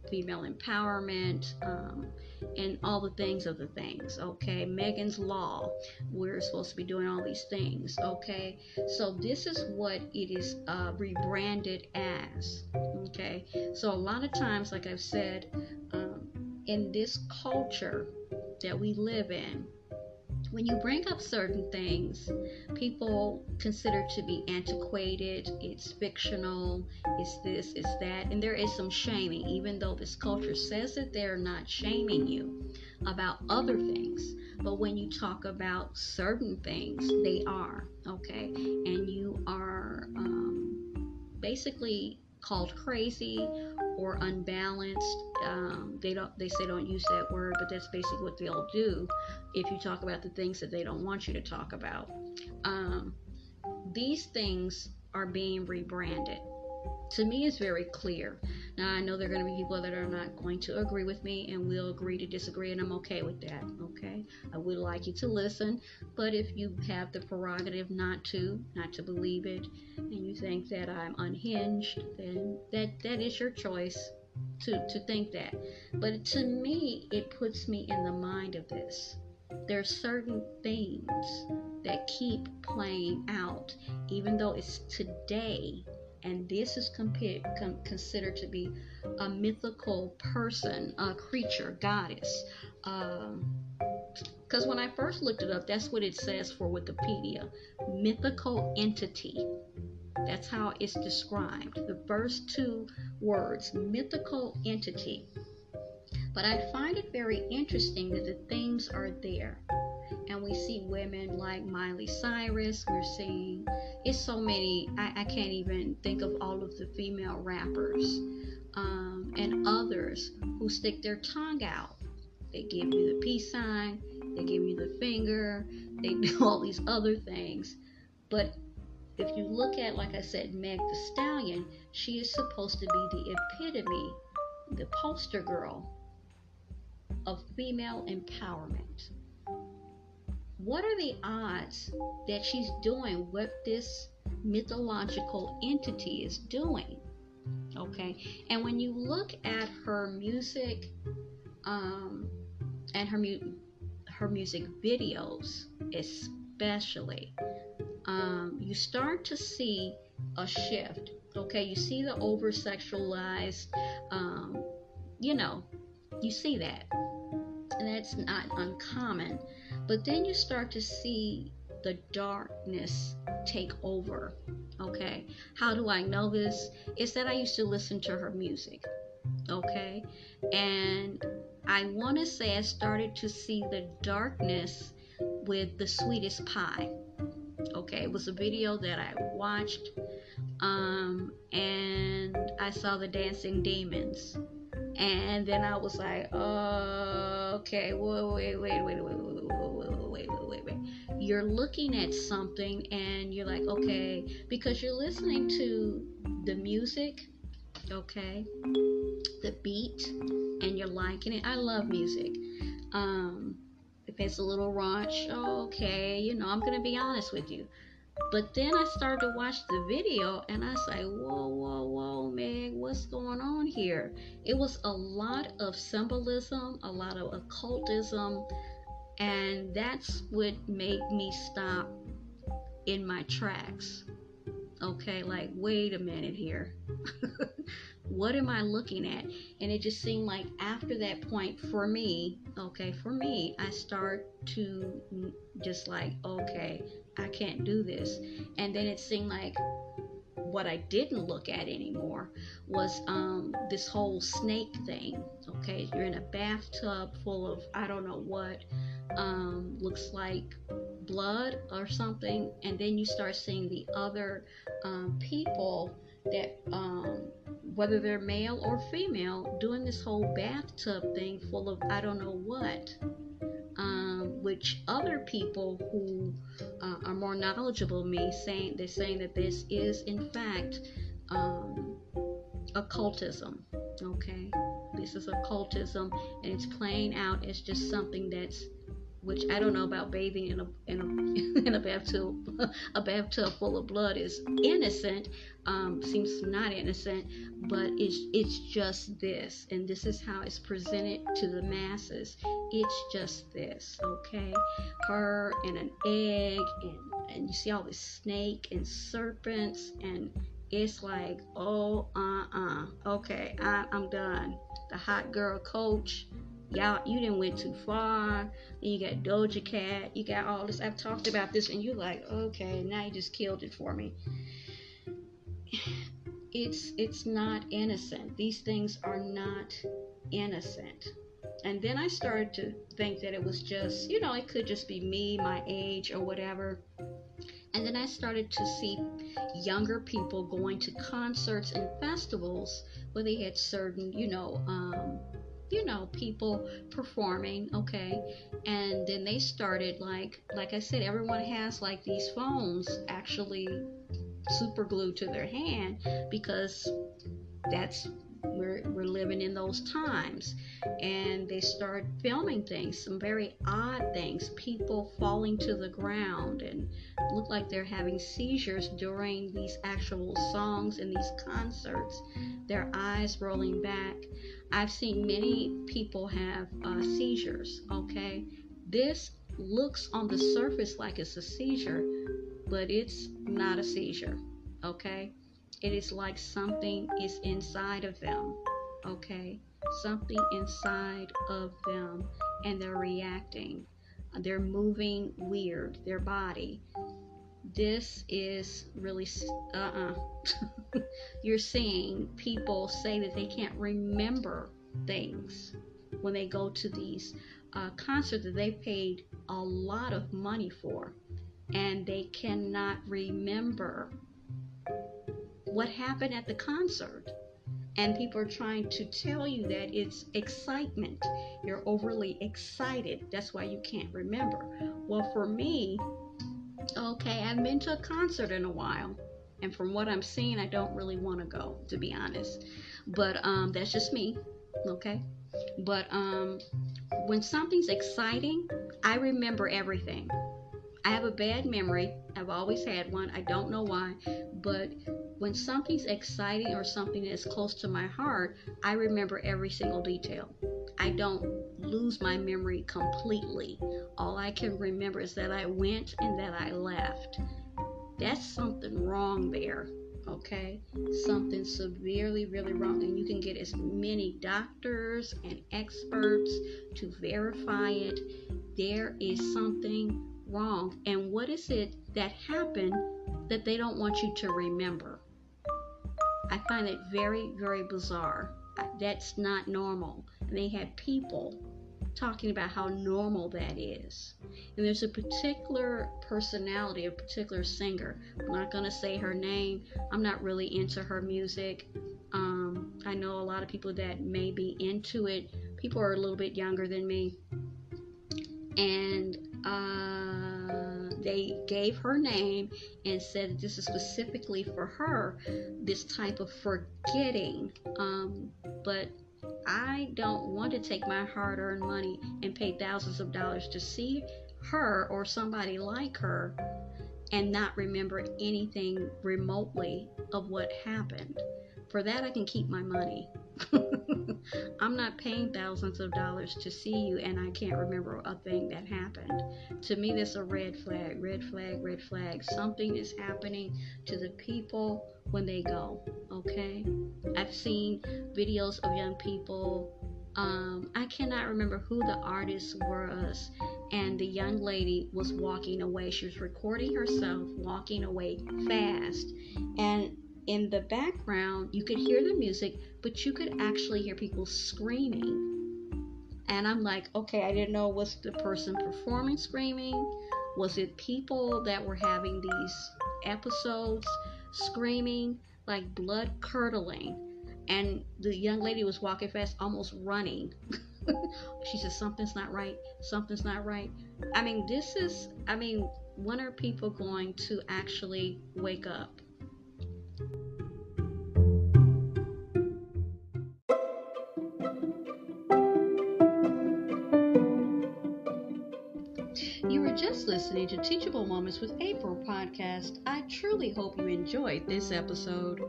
female empowerment, and all the things of the things. Okay, Megan's Law. We're supposed to be doing all these things. Okay, so this is what it is rebranded as. Okay, so a lot of times, like I've said, in this culture that we live in, when you bring up certain things, people consider to be antiquated, it's fictional, it's this, it's that, and there is some shaming, even though this culture says that they're not shaming you about other things. But when you talk about certain things, they are, okay? And you are basically called crazy or unbalanced. They say don't use that word, but that's basically what they'll do if you talk about the things that they don't want you to talk about. These things are being rebranded. To me, it's very clear. Now, I know there are going to be people that are not going to agree with me, and we'll agree to disagree, and I'm okay with that, okay? I would like you to listen, but if you have the prerogative not to believe it, and you think that I'm unhinged, then that is your choice to think that. But to me, it puts me in the mind of this. There are certain things that keep playing out, even though it's today, and this is considered to be a mythical person, a creature, goddess. Because when I first looked it up, that's what it says for Wikipedia, mythical entity. That's how it's described. The first two words, mythical entity. But I find it very interesting that the things are there. And we see women like Miley Cyrus. We're seeing, it's so many, I can't even think of all of the female rappers and others who stick their tongue out. They give you the peace sign, they give you the finger, they do all these other things. But if you look at, like I said, Meg Thee Stallion, she is supposed to be the epitome, the poster girl of female empowerment. What are the odds that she's doing what this mythological entity is doing? Okay, and when you look at her music and her music videos especially, you start to see a shift. Okay, you see the over sexualized, you see that, and that's not uncommon. But then you start to see the darkness take over. Okay, how do I know this? It's that I used to listen to her music. Okay, and I want to say I started to see the darkness with The Sweetest Pie. Okay, it was a video that I watched, and I saw the dancing demons, and then I was like, okay, wait. You're looking at something, and you're like, okay, because you're listening to the music, okay, the beat, and you're liking it. I love music. If it's a little raunch, okay, I'm gonna be honest with you. But then I started to watch the video, and I say, whoa, Meg, what's going on here? It was a lot of symbolism, a lot of occultism, and that's what made me stop in my tracks. Okay, like, wait a minute here. What am I looking at? And it just seemed like after that point, for me, I start to just like, okay, I can't do this. And then it seemed like what I didn't look at anymore was this whole snake thing. Okay, you're in a bathtub full of I don't know what, looks like blood or something, and then you start seeing the other people that whether they're male or female doing this whole bathtub thing full of I don't know what, which other people who are more knowledgeable than me they're saying that this is in fact occultism. Okay, this is occultism, and it's playing out as just something that's which I don't know about bathing in a bathtub. A bathtub full of blood is innocent. Seems not innocent, but it's just this, and this is how it's presented to the masses. It's just this, okay? Her and an egg, and you see all this snake and serpents, and it's like, oh, okay, I'm done. The hot girl coach, y'all, you didn't went too far. Then you got Doja Cat, you got all this. I've talked about this, and you're like, okay, now you just killed it for me. It's not innocent. These things are not innocent. And then I started to think that it was just, it could just be me, my age, or whatever. And then I started to see younger people going to concerts and festivals where they had certain, people performing, okay? And then they started like I said, everyone has like these phones actually super glued to their hand, because that's we're living in those times. And they start filming things, some very odd things, people falling to the ground and look like they're having seizures during these actual songs in these concerts, their eyes rolling back. I've seen many people have seizures, okay? This looks on the surface like it's a seizure, but it's not a seizure, okay? It is like something is inside of them, okay? Something inside of them, and they're reacting. They're moving weird, their body. This is really, You're seeing people say that they can't remember things when they go to these concerts that they paid a lot of money for, and they cannot remember what happened at the concert. And people are trying to tell you that it's excitement. You're overly excited. That's why you can't remember. Well, for me, okay, I haven't been to a concert in a while. And from what I'm seeing, I don't really want to go, to be honest. But that's just me, okay? But when something's exciting, I remember everything. I have a bad memory. I've always had one. I don't know why. But when something's exciting or something that's close to my heart, I remember every single detail. I don't lose my memory completely. All I can remember is that I went and that I left. That's something wrong there, okay? Something severely, really wrong. And you can get as many doctors and experts to verify it. There is something wrong. And what is it that happened that they don't want you to remember? I find it very, very bizarre. That's not normal. And they had people talking about how normal that is. And there's a particular personality, a particular singer. I'm not going to say her name. I'm not really into her music. I know a lot of people that may be into it. People are a little bit younger than me. And they gave her name and said that this is specifically for her, this type of forgetting. But I don't want to take my hard-earned money and pay thousands of dollars to see her or somebody like her and not remember anything remotely of what happened. For that, I can keep my money. I'm not paying thousands of dollars to see you and I can't remember a thing that happened. To me, that's a red flag, red flag, red flag. Something is happening to the people when they go, okay? I've seen videos of young people. I cannot remember who the artist was, and the young lady was walking away. She was recording herself walking away fast, and in the background you could hear the music, but you could actually hear people screaming. And I'm like, okay, I didn't know, was the person performing screaming? Was it people that were having these episodes screaming, like blood curdling? And the young lady was walking fast, almost running. She said, something's not right, something's not right. When are people going to actually wake up? just listening to Teachable Moments with April podcast. I truly hope you enjoyed this episode.